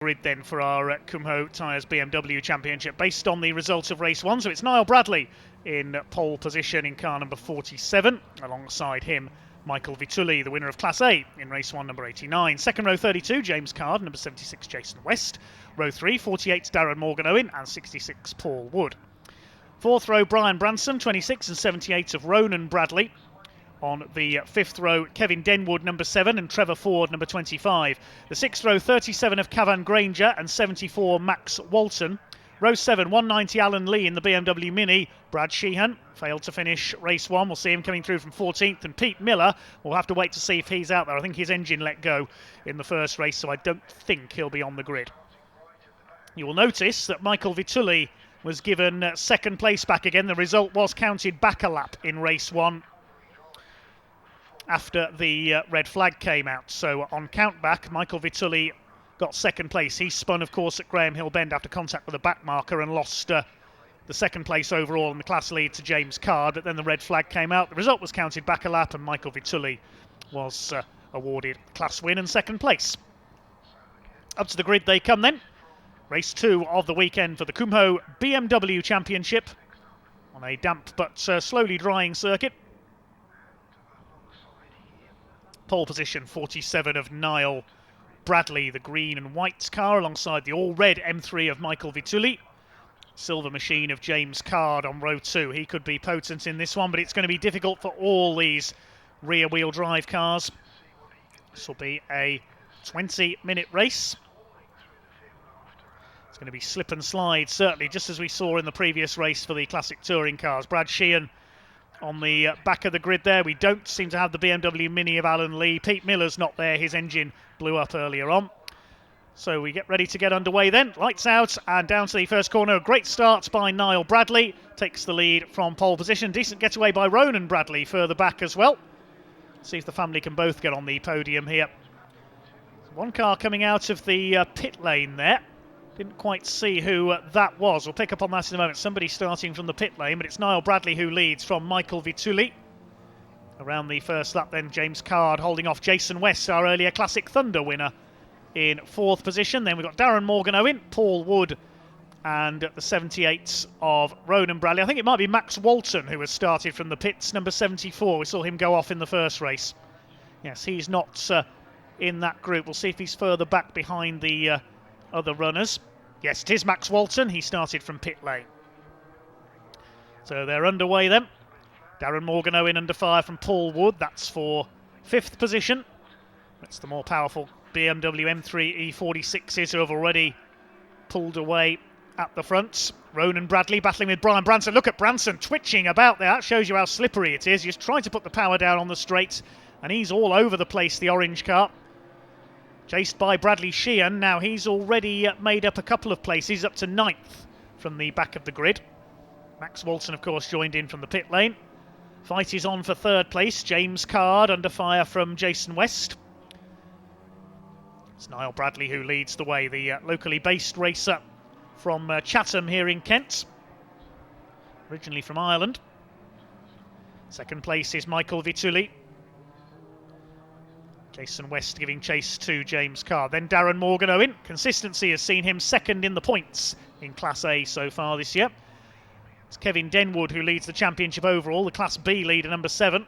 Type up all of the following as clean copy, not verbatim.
Grid then for our Kumho Tyres BMW Championship based on the result of race 1. So it's Niall Bradley in pole position in car number 47. Alongside him, Michael Vitulli, the winner of Class A in race 1, number 89. Second row 32, James Card, number 76, Jason West. Row 3, 48, Darren Morgan-Owen, and 66, Paul Wood. Fourth row, Brian Branson, 26 and 78 of Ronan Bradley. On the fifth row, Kevin Denwood, number 7, and Trevor Ford, number 25. The sixth row, 37 of Cavan Granger and 74 Max Walton. Row 7, 190 Alan Lee in the BMW Mini. Brad Sheehan failed to finish race 1. We'll see him coming through from 14th. And Pete Miller, we'll have to wait to see if he's out there. I think his engine let go in the first race, so I don't think he'll be on the grid. You will notice that Michael Vitulli was given second place back again. The result was counted back a lap in race 1. After the red flag came out. So on count back, Michael Vitulli got second place. He spun, of course, at Graham Hill Bend after contact with the back marker and lost the second place overall in the class lead to James Card. But then the red flag came out. The result was counted back a lap and Michael Vitulli was awarded class win and second place. Up to the grid they come then. Race 2 of the weekend for the Kumho BMW Championship on a damp but slowly drying circuit. Pole position 47 of Niall Bradley, the green and white car, alongside the all-red M3 of Michael Vitulli. Silver machine of James Card on row 2. He could be potent in this one, but it's going to be difficult for all these rear-wheel drive cars. This will be a 20-minute race. It's going to be slip and slide, certainly, just as we saw in the previous race for the classic touring cars. Brad Sheehan on the back of the grid there. We don't seem to have the BMW Mini of Alan Lee. Pete Miller's not there. His engine blew up earlier on. So we get ready to get underway then. Lights out and down to the first corner. A great start by Niall Bradley. Takes the lead from pole position. Decent getaway by Ronan Bradley further back as well. See if the family can both get on the podium here. One car coming out of the pit lane there. Didn't quite see who that was. We'll pick up on that in a moment. Somebody starting from the pit lane, but it's Niall Bradley who leads from Michael Vitulli. Around the first lap then, James Card holding off Jason West, our earlier Classic Thunder winner, in fourth position. Then we've got Darren Morgan-Owen, Paul Wood, and the 78 of Ronan Bradley. I think it might be Max Walton who has started from the pits, number 74. We saw him go off in the first race. Yes, he's not in that group. We'll see if he's further back behind the other runners. Yes, it is Max Walton. He started from pit lane. So they're underway then. Darren Morgan-Owen under fire from Paul Wood. That's for fifth position. That's the more powerful BMW M3 E46s who have already pulled away at the front. Ronan Bradley battling with Brian Branson. Look at Branson twitching about there. That shows you how slippery it is. He's trying to put the power down on the straight, and he's all over the place, the orange car. Chased by Bradley Sheehan. Now he's already made up a couple of places, up to 9th from the back of the grid. Max Walton, of course, joined in from the pit lane. Fight is on for third place. James Card under fire from Jason West. It's Niall Bradley who leads the way, the locally based racer from Chatham here in Kent. Originally from Ireland. Second place is Michael Vitulli. Jason West giving chase to James Card. Then Darren Morgan-Owen. Consistency has seen him second in the points in Class A so far this year. It's Kevin Denwood who leads the championship overall, the Class B leader, number 7.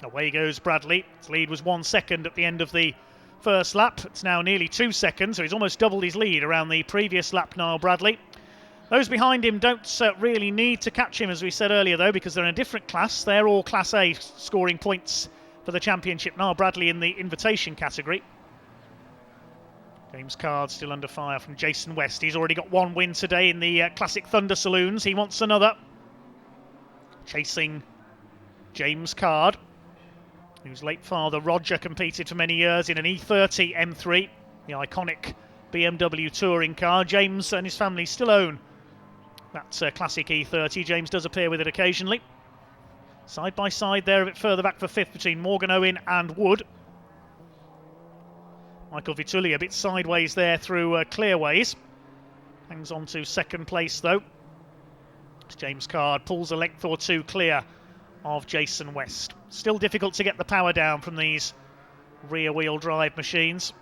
Away goes Bradley. His lead was 1 second at the end of the first lap. It's now nearly 2 seconds, so he's almost doubled his lead around the previous lap, Niall Bradley. Those behind him don't really need to catch him, as we said earlier, though, because they're in a different class. They're all Class A scoring points for the championship. Niall Bradley in the invitation category. James Card still under fire from Jason West. He's already got one win today in the Classic Thunder Saloons. He wants another. Chasing James Card, whose late father Roger competed for many years in an E30 M3, the iconic BMW touring car. James and his family still own that classic E30. James does appear with it occasionally. Side by side there, a bit further back for fifth between Morgan-Owen and Wood. Michael Vitulli a bit sideways there through clearways. Hangs on to second place though. James Card pulls a length or two clear of Jason West. Still difficult to get the power down from these rear-wheel drive machines.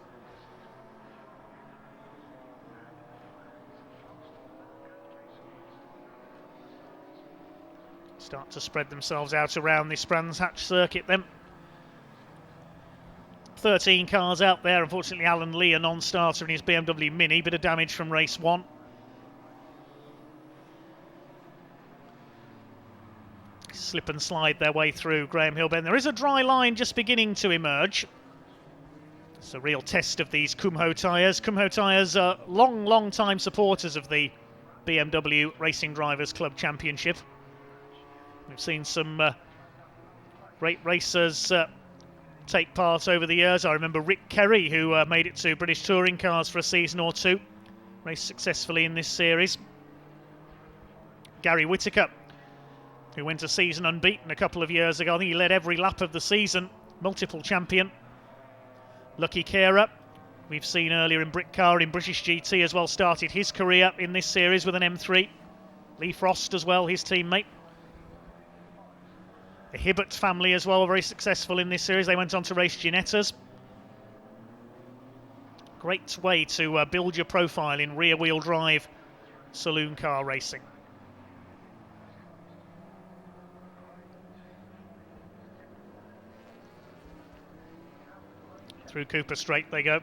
start to spread themselves out around this Brands Hatch circuit then. 13 cars out there. Unfortunately, Alan Lee, a non-starter in his BMW Mini. Bit of damage from race 1. Slip and slide their way through Graham Hill Bend. There is a dry line just beginning to emerge. It's a real test of these Kumho tyres. Kumho tyres are long time supporters of the BMW Racing Drivers Club Championship. We've seen some great racers take part over the years. I remember Rick Kerry, who made it to British Touring Cars for a season or two, raced successfully in this series. Gary Whittaker, who went a season unbeaten a couple of years ago. I think he led every lap of the season, multiple champion. Lucky Kera, we've seen earlier in Britcar in British GT as well, started his career in this series with an M3. Lee Frost as well, his teammate. The Hibbert family as well, very successful in this series. They went on to race Ginettas. Great way to build your profile in rear-wheel drive saloon car racing. Through Cooper Straight they go.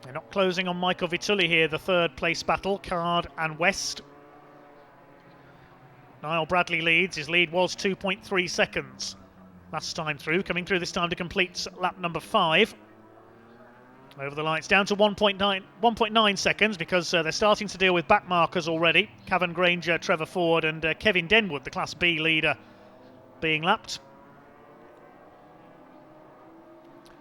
They're not closing on Michael Vitulli here, the third place battle, Card and West. Niall Bradley leads. His lead was 2.3 seconds last time through. Coming through this time to complete lap number 5. Over the lights, down to 1.9 seconds because they're starting to deal with back markers already. Cavan Granger, Trevor Ford and Kevin Denwood, the Class B leader, being lapped.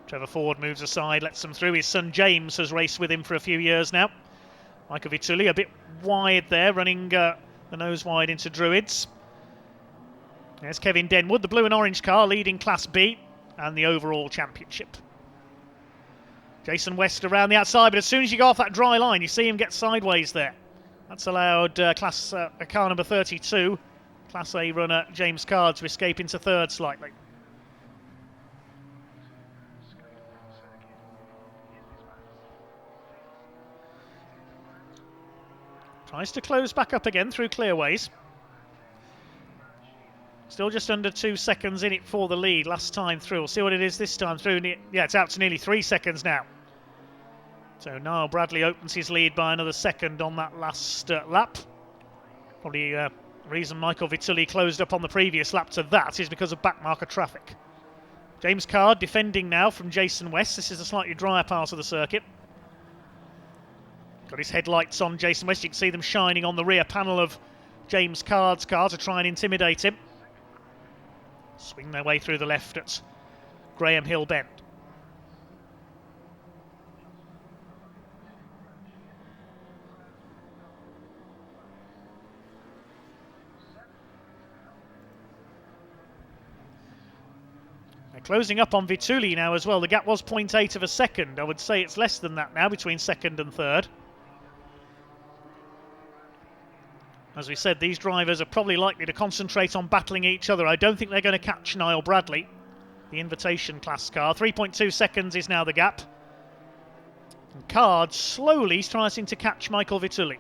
Trevor Ford moves aside, lets them through. His son James has raced with him for a few years now. Michael Vitulli a bit wide there, running the nose wide into Druids. There's Kevin Denwood, the blue and orange car, leading Class B and the overall championship. Jason West around the outside, but as soon as you go off that dry line, you see him get sideways there. That's allowed car number 32, Class A runner James Card, to escape into third slightly. Tries to close back up again through clearways. Still just under 2 seconds in it for the lead last time through. We'll see what it is this time through. Yeah, it's out to nearly 3 seconds now. So Niall Bradley opens his lead by another second on that last lap. Probably the reason Michael Vitulli closed up on the previous lap to that is because of backmarker traffic. James Card defending now from Jason West. This is a slightly drier part of the circuit. Got his headlights on Jason West. You can see them shining on the rear panel of James Card's car to try and intimidate him. Swing their way through the left at Graham Hill Bend. They're closing up on Vitulli now as well. The gap was 0.8 of a second. I would say it's less than that now between second and third. As we said, these drivers are probably likely to concentrate on battling each other. I don't think they're going to catch Niall Bradley, the invitation class car. 3.2 seconds is now the gap. And Card slowly starting to catch Michael Vitulli.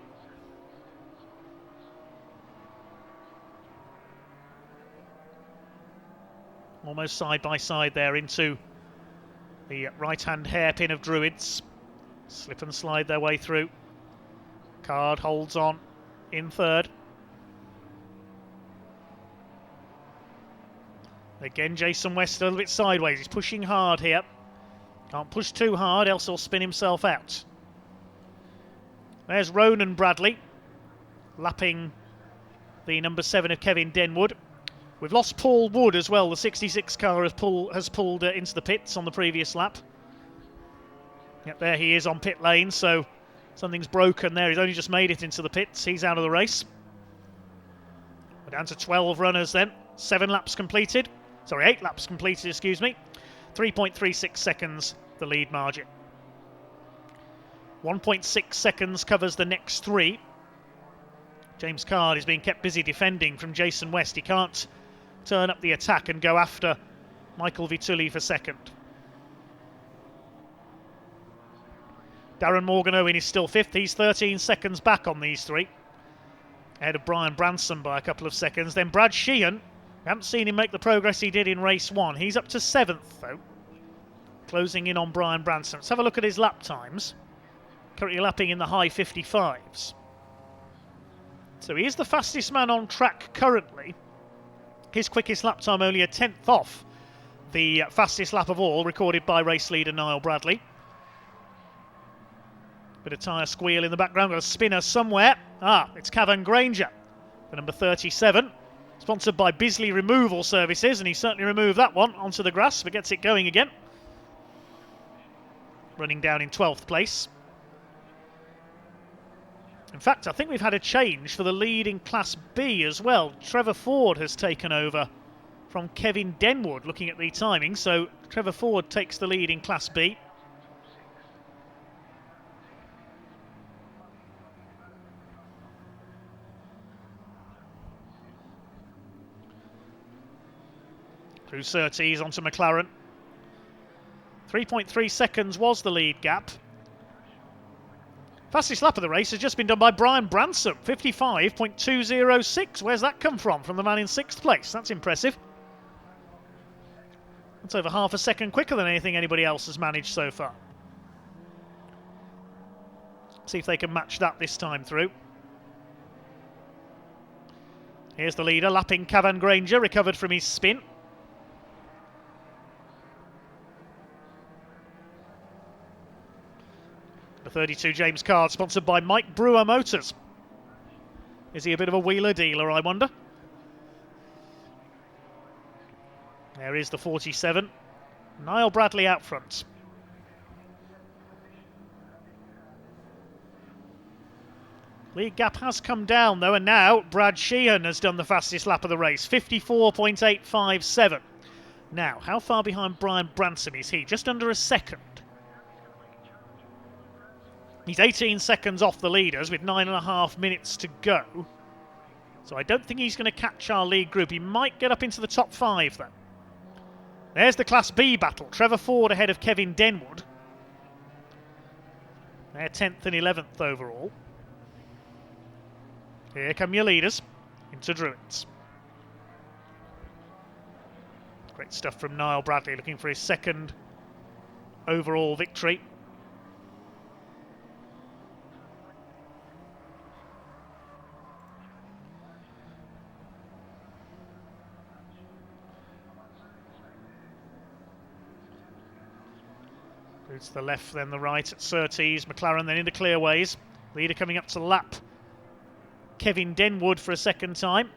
Almost side by side there into the right-hand hairpin of Druids. Slip and slide their way through. Card holds on in third. Again, Jason West a little bit sideways. He's pushing hard here. Can't push too hard, else he'll spin himself out. There's Ronan Bradley, lapping the number 7 of Kevin Denwood. We've lost Paul Wood as well. The 66 car has pulled into the pits on the previous lap. Yep, there he is on pit lane, so something's broken there. He's only just made it into the pits. He's out of the race. We're down to 12 runners then. 7 laps completed. Sorry, 8 laps completed, excuse me. 3.36 seconds, the lead margin. 1.6 seconds covers the next 3. James Card is being kept busy defending from Jason West. He can't turn up the attack and go after Michael Vitulli for second. Darren Morgan-Owen is still 5th. He's 13 seconds back on these three. Ahead of Brian Branson by a couple of seconds. Then Brad Sheehan. We haven't seen him make the progress he did in race 1. He's up to 7th, though. Closing in on Brian Branson. Let's have a look at his lap times. Currently lapping in the high 55s. So he is the fastest man on track currently. His quickest lap time only a 10th off the fastest lap of all, recorded by race leader Niall Bradley. Bit of tyre squeal in the background. Got a spinner somewhere. It's Cavan Granger, the number 37. Sponsored by Bisley Removal Services, and he certainly removed that one onto the grass, but gets it going again. Running down in 12th place. In fact, I think we've had a change for the lead in Class B as well. Trevor Ford has taken over from Kevin Denwood, looking at the timing. So Trevor Ford takes the lead in Class B. Through Surtees onto McLaren. 3.3 seconds was the lead gap. Fastest lap of the race has just been done by Brian Branson, 55.206. Where's that come from? From the man in 6th place. That's impressive. That's over half a second quicker than anything anybody else has managed so far. See if they can match that this time through. Here's the leader, lapping Cavan Granger, recovered from his spin. The 32 James Card, sponsored by Mike Brewer Motors. Is he a bit of a wheeler dealer, I wonder? There is the 47. Niall Bradley out front. Lead gap has come down though, and now Brad Sheehan has done the fastest lap of the race, 54.857. Now, how far behind Brian Branson is he? Just under a second. He's 18 seconds off the leaders with 9.5 minutes to go. So I don't think he's going to catch our lead group. He might get up into the top 5 though. There's the Class B battle. Trevor Ford ahead of Kevin Denwood. They're 10th and 11th overall. Here come your leaders into Druids. Great stuff from Niall Bradley, looking for his 2nd overall victory. To the left, then the right at Surtees. McLaren then into clearways. Leader coming up to lap Kevin Denwood for a 2nd time.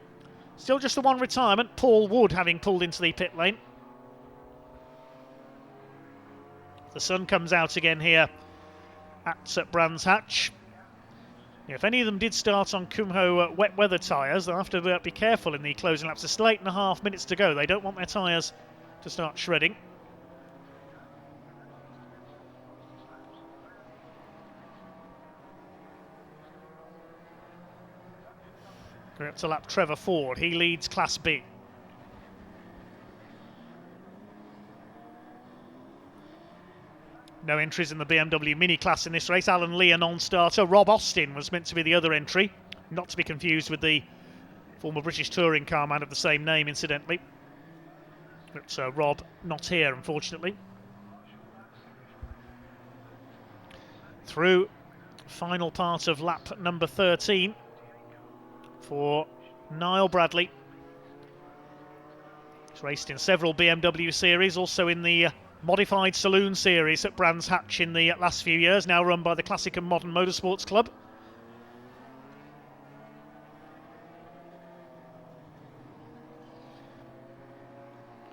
Still just the one retirement. Paul Wood having pulled into the pit lane. The sun comes out again here at Brands Hatch. If any of them did start on Kumho wet weather tyres, they'll have to be careful in the closing laps. There's still 8.5 minutes to go. They don't want their tyres to start shredding. We're up to lap Trevor Ford. He leads Class B. No entries in the BMW Mini class in this race. Alan Lee, a non-starter. Rob Austin was meant to be the other entry. Not to be confused with the former British touring car man of the same name, incidentally. But Rob not here, unfortunately. Through final part of lap number 13. For Niall Bradley. He's raced in several BMW series, also in the modified saloon series at Brands Hatch in the last few years, now run by the Classic and Modern Motorsports Club.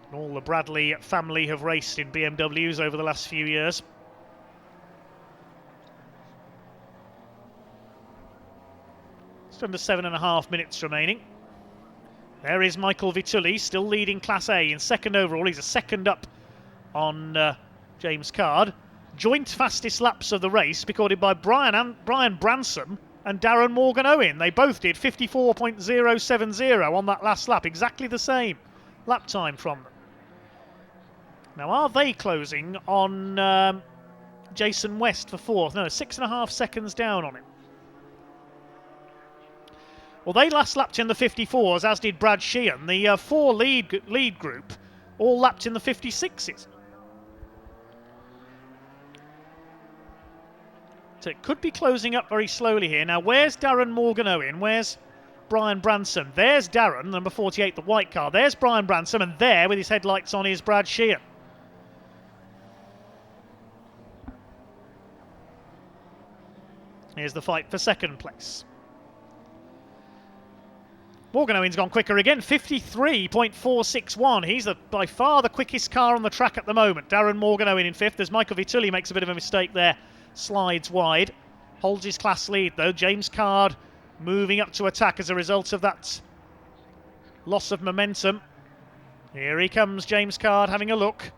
And all the Bradley family have raced in BMWs over the last few years. Under 7.5 minutes remaining. There is Michael Vitulli, still leading Class A in 2nd overall. He's a 2nd up on James Card. Joint fastest laps of the race, recorded by Brian Branson and Darren Morgan-Owen. They both did 54.070 on that last lap, exactly the same lap time from them. Now, are they closing on Jason West for fourth. No, 6.5 seconds down on him. Well, they last lapped in the 54s, as did Brad Sheehan. The four lead group all lapped in the 56s. So it could be closing up very slowly here. Now, where's Darren Morgan-Owen? Where's Brian Branson? There's Darren, number 48, the white car. There's Brian Branson, and there, with his headlights on, is Brad Sheehan. Here's the fight for second place. Morgan-Owen's gone quicker again, 53.461. He's by far the quickest car on the track at the moment. Darren Morgan-Owen in fifth, as Michael Vitulli makes a bit of a mistake there. Slides wide. Holds his class lead, though. James Card moving up to attack as a result of that loss of momentum. Here he comes, James Card, having a look.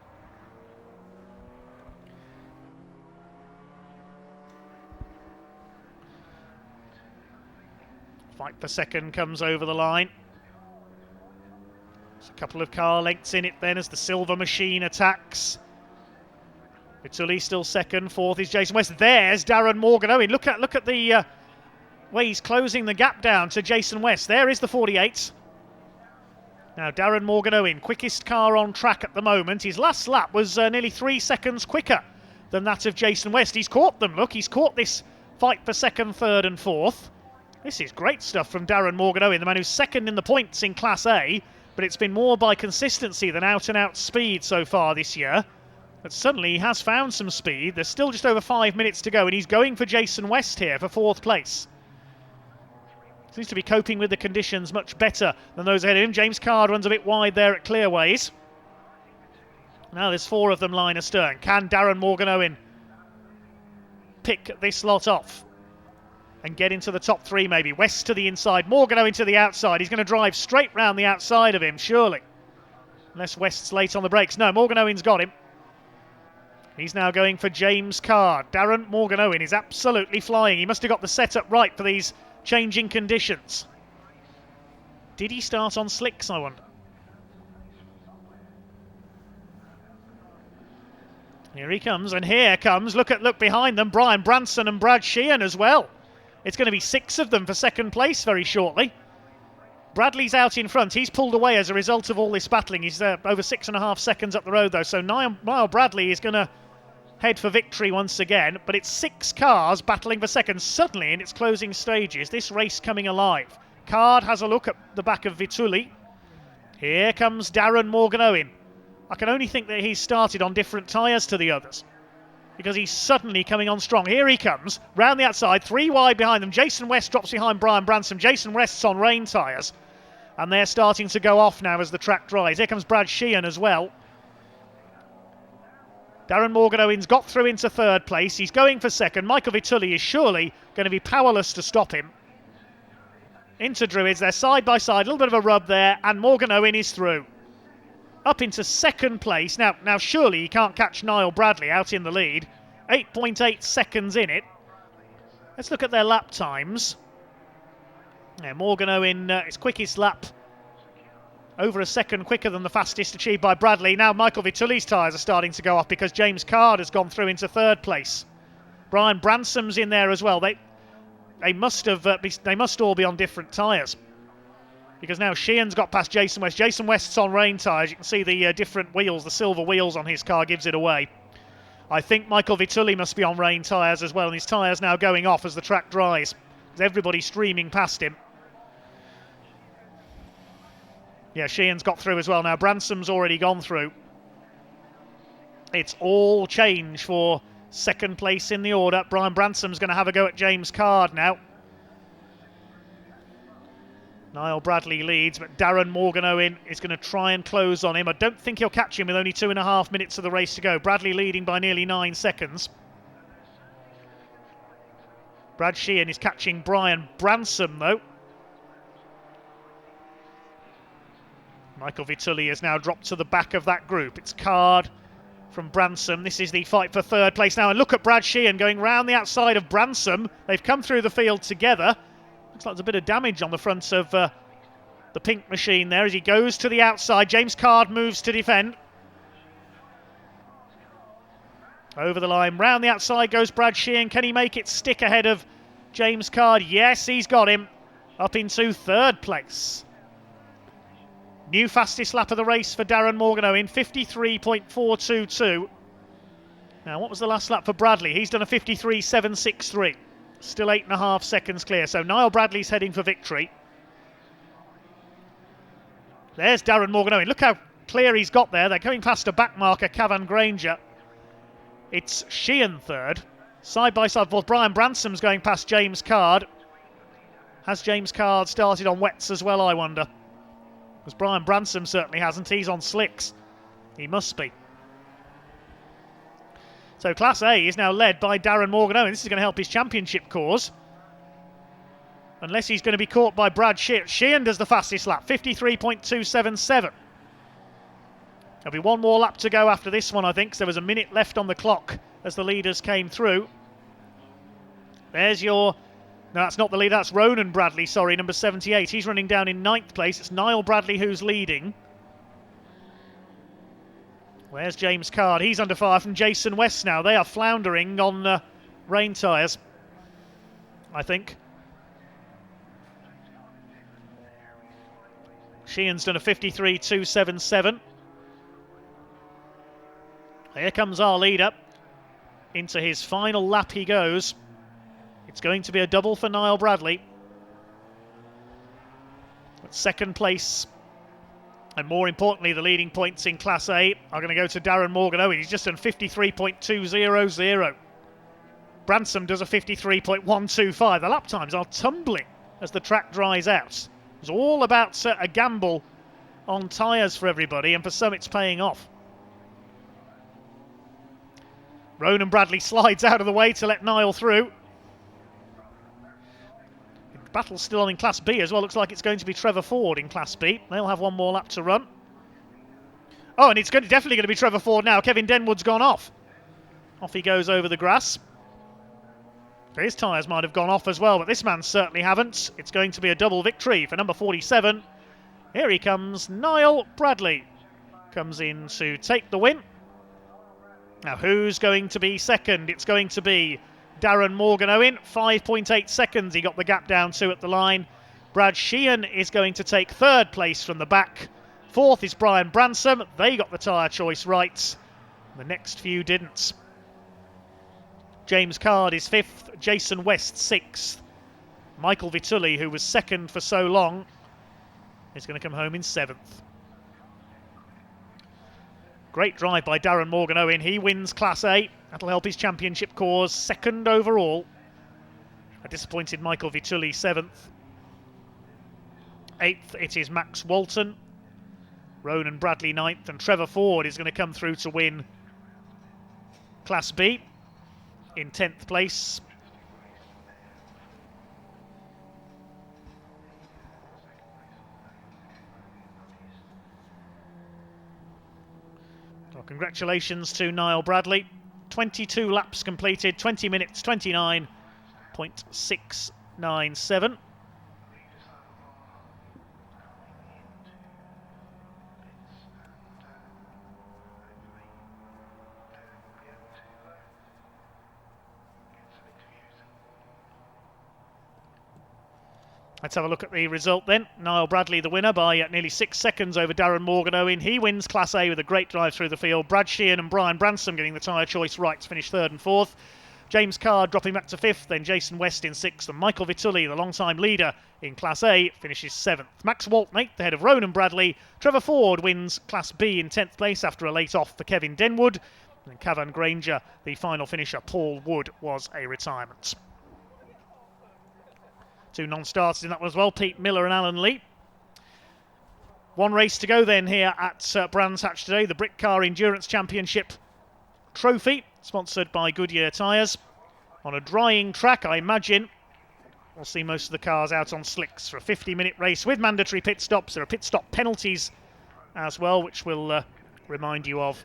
Fight for second comes over the line. There's a couple of car lengths in it then as the Silver Machine attacks. Vitulli still second, fourth is Jason West. There's Darren Morgan-Owen. Look at the way he's closing the gap down to Jason West. There is the 48. Now Darren Morgan-Owen, quickest car on track at the moment. His last lap was nearly 3 seconds quicker than that of Jason West. He's caught them, look, he's caught this fight for second, third and fourth. This is great stuff from Darren Morgan-Owen, the man who's second in the points in Class A, but it's been more by consistency than out-and-out speed so far this year. But suddenly he has found some speed. There's still just over 5 minutes to go, and he's going for Jason West here for fourth place. Seems to be coping with the conditions much better than those ahead of him. James Card runs a bit wide there at Clearways. Now there's four of them line astern. Can Darren Morgan-Owen pick this lot off and get into the top three maybe? West to the inside, Morgan-Owen to the outside. He's going to drive straight round the outside of him, surely. Unless West's late on the brakes. No, Morgan-Owen's got him. He's now going for James Card. Darren Morgan-Owen is absolutely flying. He must have got the setup right for these changing conditions. Did he start on slicks, I wonder? Here he comes, and here comes, look behind them, Brian Branson and Brad Sheehan as well. It's going to be 6 of them for second place very shortly. Bradley's out in front. He's pulled away as a result of all this battling. He's over 6.5 seconds up the road, though. So Niall Bradley is going to head for victory once again. But it's 6 cars battling for second. Suddenly, in its closing stages, this race coming alive. Card has a look at the back of Vitulli. Here comes Darren Morgan-Owen. I can only think that he's started on different tyres to the others, because he's suddenly coming on strong. Here he comes, round the outside, 3 wide behind them. Jason West drops behind Brian Branson. Jason West's on rain tyres, and they're starting to go off now as the track dries. Here comes Brad Sheehan as well. Darren Morgan-Owen's got through into third place. He's going for second. Michael Vitulli is surely going to be powerless to stop him. Into Druids, they're side by side, a little bit of a rub there, and Morgan-Owen is through. Up into second place. Now surely he can't catch Niall Bradley out in the lead. 8.8 seconds in it. Let's look at their lap times. Yeah, Morgan-Owen, his quickest lap, over a second quicker than the fastest achieved by Bradley. Now Michael Vitulli's tyres are starting to go off because James Card has gone through into third place. Brian Bransom's in there as well. They must all be on different tyres, because now Sheehan's got past Jason West. Jason West's on rain tyres. You can see the different wheels, the silver wheels on his car gives it away. I think Michael Vitulli must be on rain tyres as well, and his tyres now going off as the track dries. There's everybody streaming past him. Yeah, Sheehan's got through as well now. Bransom's already gone through. It's all change for second place in the order. Brian Bransom's going to have a go at James Card now. Niall Bradley leads, but Darren Morgan-Owen is going to try and close on him. I don't think he'll catch him with only 2.5 minutes of the race to go. Bradley leading by nearly 9 seconds. Brad Sheehan is catching Brian Branson, though. Michael Vitulli has now dropped to the back of that group. It's Card from Branson. This is the fight for third place now. And look at Brad Sheehan going round the outside of Branson. They've come through the field together. Looks like there's a bit of damage on the front of the pink machine there as he goes to the outside. James Card moves to defend. Over the line, round the outside goes Brad Sheehan. Can he make it stick ahead of James Card? Yes, he's got him. Up into third place. New fastest lap of the race for Darren Morgan in 53.422. Now, what was the last lap for Bradley? He's done a 53.763. Still 8.5 seconds clear. So Niall Bradley's heading for victory. There's Darren Morgan. Look how clear he's got there. They're coming past a back marker, Granger. It's Sheehan third. Side by side, well, Brian Bransom's going past James Card. Has James Card started on wets as well, I wonder? Because Brian Bransom certainly hasn't. He's on slicks. He must be. So Class A is now led by Darren Morgan. This is going to help his championship cause. Unless he's going to be caught by Brad Sheehan. Sheehan does the fastest lap, 53.277. There'll be one more lap to go after this one, I think. So there was a minute left on the clock as the leaders came through. There's your... No, that's not the leader. That's Ronan Bradley, sorry, number 78. He's running down in 9th place. It's Niall Bradley who's leading. Where's James Card? He's under fire from Jason West now. They are floundering on rain tyres, I think. Sheehan's done a 53.277. Here comes our leader. Into his final lap he goes. It's going to be a double for Niall Bradley. But second place, and more importantly, the leading points in Class A are going to go to Darren Morgan. He's just done 53.200. Bransom does a 53.125. The lap times are tumbling as the track dries out. It's all about a gamble on tyres for everybody, and for some it's paying off. Ronan Bradley slides out of the way to let Niall through. The battle's still on in Class B as well. Looks like it's going to be Trevor Ford in Class B. They'll have one more lap to run. Oh, and it's definitely going to be Trevor Ford now. Kevin Denwood's gone off. Off he goes over the grass. His tyres might have gone off as well, but this man certainly haven't. It's going to be a double victory for number 47. Here he comes, Niall Bradley. Comes in to take the win. Now, who's going to be second? It's going to be Darren Morgan 5.8 seconds he got the gap down to at the line. Brad Sheehan is going to take third place from the back. Fourth is Brian Bransom. They got the tyre choice right. The next few didn't. James Card is fifth. Jason West sixth. Michael Vitulli, who was second for so long, is going to come home in seventh. Great drive by Darren Morgan. He wins Class A. That'll help his championship cause. Second overall. A disappointed Michael Vitulli, seventh. Eighth, it is Max Walton. Ronan Bradley, ninth. And Trevor Ford is going to come through to win Class B in 10th place. Well, congratulations to Niall Bradley. 22 laps completed, 20 minutes, 29.697. Let's have a look at the result then. Niall Bradley the winner by nearly 6 seconds over Darren Morgan. He wins Class A with a great drive through the field. Brad Sheehan and Brian Bransom getting the tyre choice right to finish third and fourth. James Card dropping back to fifth, then Jason West in sixth, and Michael Vitulli, the long-time leader in Class A, finishes seventh. Max Walton eighth ahead of Ronan Bradley. Trevor Ford wins Class B in 10th place after a late off for Kevin Denwood. And Granger, the final finisher, Paul Wood, was a retirement. Two non-starters in that one as well, Pete Miller and Alan Lee. One race to go then here at Brands Hatch today, the Brick Car Endurance Championship Trophy, sponsored by Goodyear Tyres. On a drying track, I imagine we'll see most of the cars out on slicks for a 50-minute race with mandatory pit stops. There are pit stop penalties as well, which we'll remind you of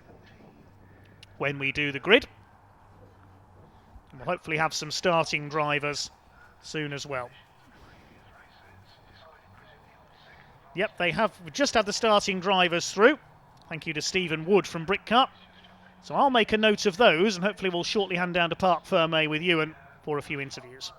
when we do the grid. And we'll hopefully have some starting drivers soon as well. Yep, they have just had the starting drivers through. Thank you to Stephen Wood from Brickcar. So I'll make a note of those, and hopefully we'll shortly hand down to Parc Fermé with Ewan for a few interviews.